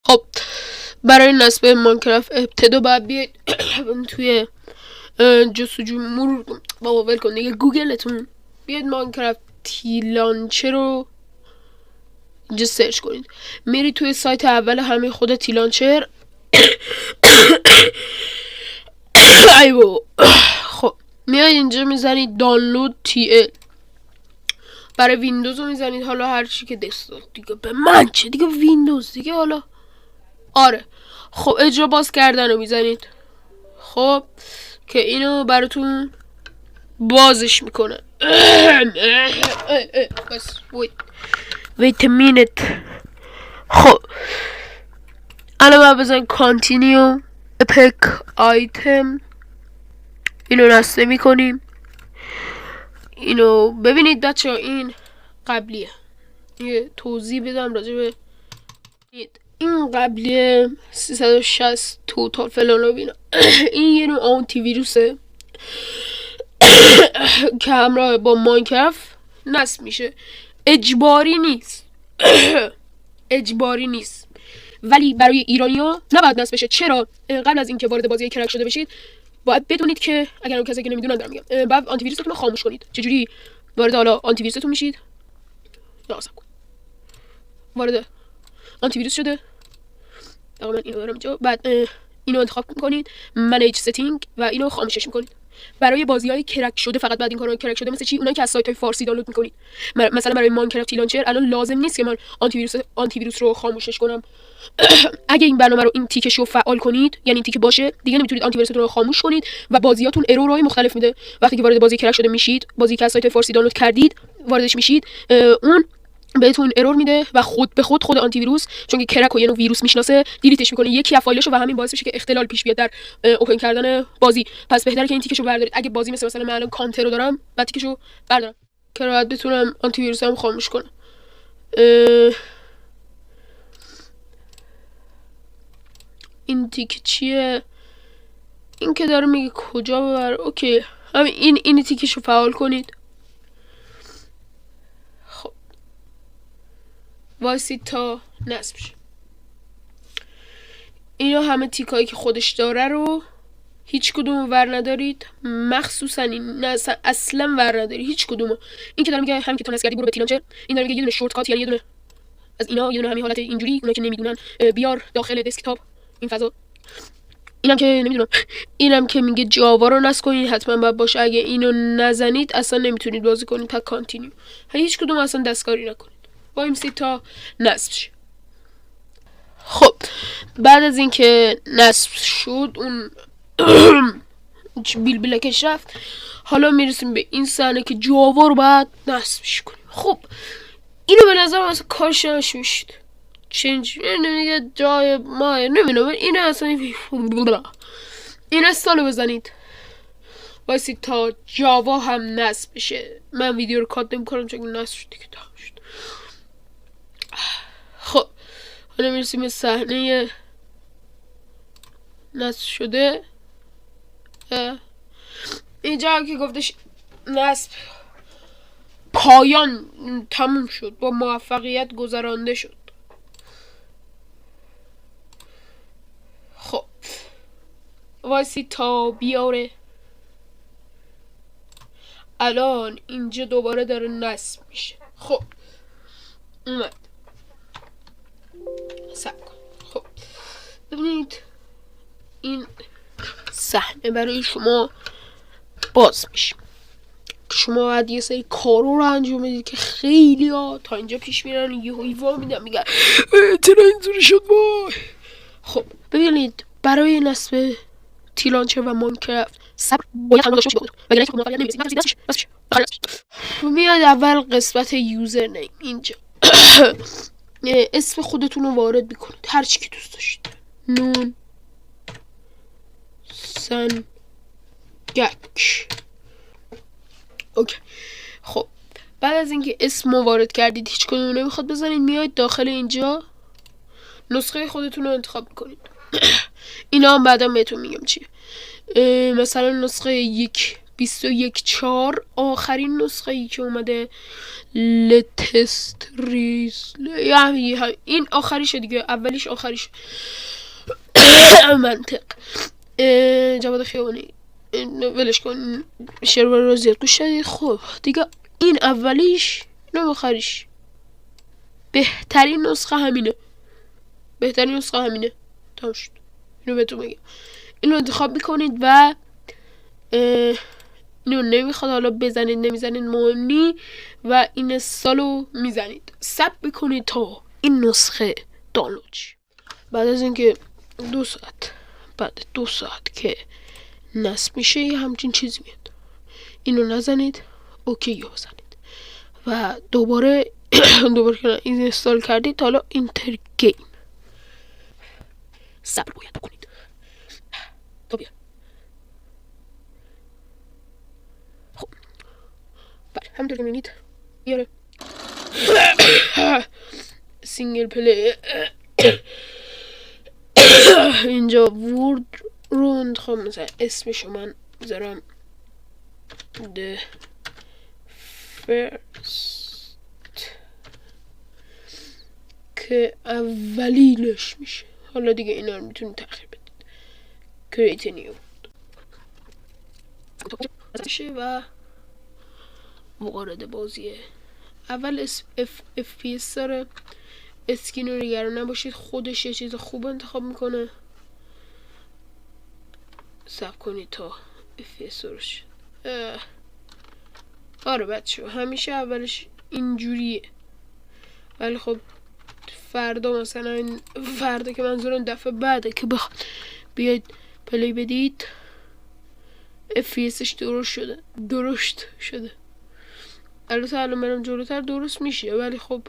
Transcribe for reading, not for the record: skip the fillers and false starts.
خب برای نصب ماینکرافت ابتدا باید بیاید توی جستجو مرور بابا ول کن دیگه گوگلتون بیاید ماینکرافت تی لانچر رو اینجا سرچ کنید. میری توی سایت اول همین خود تی لانچر. ایوه خب میاید اینجا میزنید دانلود تی ال. برای ویندوز رو میزنید، حالا هر چی که دسکتاپ دیگه به من چه دیگه، ویندوز دیگه حالا آره. خب اجرا باز کردن رو میزنید، خب که اینو براتون بازش میکنه. بس wait a minute. خب الان باید بزن continue epic item، اینو نصب میکنیم. اینو ببینید بچه ها، این قبلیه، یه توضیح بدم راجع به این قبلیه 360 توتال فلان رو بینا. این یه نوع آنتی ویروسه که همراه با ماینکرافت نصب میشه. اجباری نیست. اجباری نیست، ولی برای ایرانیا نباید نصب بشه. چرا؟ قبل از اینکه وارد بازی کرک شده بشید باید بدونید که اگر اون کسی که نمیدونن دارم میگم، بعد آنتی ویروستون رو خاموش کنید. چجوری وارد حالا آنتی ویروستون میشید؟ ناصب کن. وارد آنتی ویروس شده، من اینو دارم اینجا. بعد اینو انتخاب میکنید، منیج ستینگ، و اینو خاموشش میکنید. برای بازی‌های کرک شده فقط بعد این کارو کرک شده، مثل چی؟ اونایی که از سایت‌های فارسی دانلود میکنید. مثلا برای ماینکرافت تی لانچر الان لازم نیست که من آنتی ویروس رو خاموشش کنم. اگه این برنامه رو این تیکش رو فعال کنید، یعنی این تیک باشه، دیگه نمیتونید آنتی ویروستون رو خاموش کنید و بازیاتون ارورهای مختلف میده. وقتی که وارد بازی کرک شده میشید، بازی که از سایت فارسی دانلود کردید واردش میشید، اون بهتون ارور میده و خود به خود آنتی ویروس، چون که کرک و یه نوع ویروس میشناسه، دیلیتش میکنه یکی از فایلاشو و همین باعث میشه که اختلال پیش بیاد در اوپن کردن بازی. پس بهتره که این تیکشو بردارید. اگه بازی مثلا من الان کانتر رو دارم، بعد تیکشو بردارم که راحت بتونم آنتی ویروسم خاموش کنم. این تیک چیه؟ این که داره میگه کجا ببر. اوکی، همین این تیکشو فعال کنید. خب وایسید تا نصب شه. اینا همه تیکایی که خودش داره رو هیچ کدوم ور ندارید، مخصوصا این اصلا ور نداری هیچ کدومو. این که داره میگه هم که تو نصب کردی برو به تی لانچر، این داره میگه یه دونه شورت کات، یعنی یه دونه از اینا، یه دونه همین حالت اینجوری، اونایی که نمیدونن بیار داخل دسکتاپ این فضا. اینم که نمیدونم، اینم که میگه جاوا رو نصب کنید، حتما باید باشه. اگه اینو نزنید اصلا نمیتونید بازی کنید تا کانتینیو. هیچ کدوم اصلا دستکاری نکنید، وایمسید تا نصب شه. خب بعد از اینکه نصب شد، اون بیلکش رفت، حالا میرسیم به این صحنه که جاوا رو باید نصبش کنیم. خب اینو به نظر من اصلا کارش نشوشید چنج دیگه جای ما نمیدونم. اینه اصلا این استالو بزنید، وایسید تا جاوا هم نصب بشه. من ویدیو رو کات نمی‌کنم چون نصب شد دیگه، تمام شد. خب حالا میرسیم به صحنه نصب شده. اینجا که گفتش نصب پایان تموم شد، با موفقیت گذرانده شد. خب وایسی تا بیاره. الان اینجا دوباره داره نصب میشه. خب اومد، صبر کن. خب ببینید این صحنه برای شما باز میشه. شما باید یه سری کارو رو انجام بدید که خیلی ها تا اینجا پیش میرن یه هیوا میدن میگن چرا اینجوری شد وای. خب ببینید برای نصب تی لانچر و ماینکرافت صبر باید خانم داشته باشید، وگرنه که موفقیت نمیرسید. بسش میاد اول قسمت یوزر نیم. اینجا اسم خودتون رو وارد میکنید، هر چی که دوست داشتید. نون سن گک. اوکی. خب بعد از اینکه اسم رو وارد کردید، هیچ کدوم نمیخواد بزنید، میاید داخل اینجا نسخه خودتون رو انتخاب میکنید. اینا هم بعدا بهتون میگم چیه. مثلا نسخه 1 21.4 آخرین نسخه ای که اومده لتست ریز، یعنی این آخریشه دیگه، اولیش آخریش. منطق. جواد خیابانی ولش کن، شروع رو زیاد گوش شدید. خب دیگه این اولیش، این آخریش. بهترین نسخه همینه، بهترین نسخه همینه. تمام شد. اینو بهتون میگم. اینو انتخاب میکنید و اینو نمیخواد حالا بزنید نمیزنید مهم نی و این سالو میزنید، ثبت میکنید تا این نسخه دانلود شه. بعد از اینکه 2 ساعت، بعد 2 ساعت که نصب میشه یه همچین چیزی میاد. اینو نزنید، اوکی رو بزنید و دوباره که این اینستال کردید، حالا اینتر گیم صبر باید بکنید. تا بیا. خب بله همونطور که میبینید یاره سینگل پلی. اینجا ورد رو انتخاب، مثلا اسمشو من بذارم The First که اولینش میشه. حالا دیگه اینا رو میتونید تغییر بدید. Create new میشه و مقارنه بازیه. اول FPS داره، اسکین رو نگران نباشید، خودش یه چیز خوب انتخاب میکنه. صبر کنید تا FPS روش. آره بچه همیشه اولش اینجوریه، ولی خب فردا، مثلا فردا که منظورم دفعه بعده که بخواد بیاید پلی بدید، FPSش درست شده. البته الان برم جلوتر درست میشه، ولی خب